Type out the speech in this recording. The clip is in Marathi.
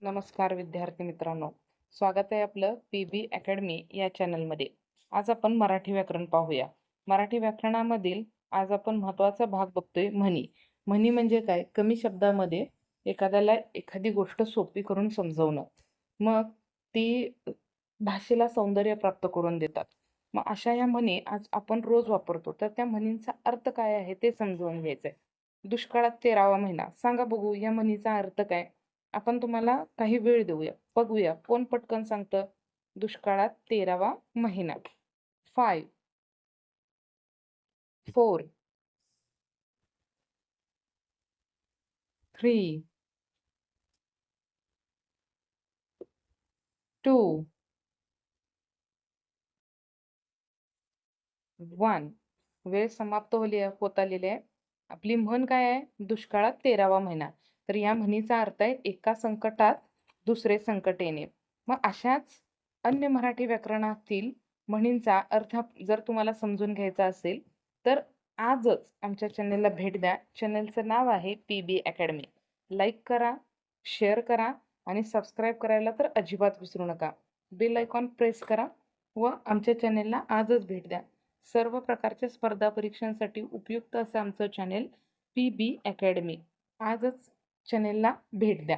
नमस्कार विद्यार्थी मित्रांनो, स्वागत आहे आपलं पीबी अकॅडमी या चॅनलमध्ये। आज आपण मराठी व्याकरण पाहूया। मराठी व्याकरणामधील आज आपण महत्त्वाचा भाग बघतोय म्हणी। म्हणी म्हणजे काय? कमी शब्दामध्ये एखाद्याला एखादी गोष्ट सोपी करून समजवणं, मग ती भाषेला सौंदर्य प्राप्त करून देतात। मग अशा या म्हणी आज आपण रोज वापरतो, तर त्या म्हणींचा अर्थ काय आहे ते समजून घ्यायचंय। दुष्काळात 13वा महिना, सांगा बघू या म्हणीचा अर्थ काय? आपण तुम्हाला काही वेळ देऊया, बघूया कोण पटकन सांगतं। दुष्काळात 13वा महिना। 5 4 3 2 1 वेळ समाप्त होत आलेली आहे। आपली म्हण काय आहे? दुष्काळात 13वा महिना। तर या म्हणीचा अर्थ आहे एका संकटात दुसरे संकट येणे। मग अशाच अन्य मराठी व्याकरणातील म्हणींचा अर्थ जर तुम्हाला समजून घ्यायचा असेल तर आजच आमच्या चॅनलला भेट द्या। चॅनलचं नाव आहे पीबी अकॅडमी। लाईक करा, शेअर करा आणि सबस्क्राईब करायला तर अजिबात विसरू नका। बेल आयकॉन प्रेस करा व आमच्या चॅनलला आजच भेट द्या। सर्व प्रकारच्या स्पर्धा परीक्षांसाठी उपयुक्त असं आमचं चॅनेल पीबी अकॅडमी। आजच चॅनेलला भेट द्या।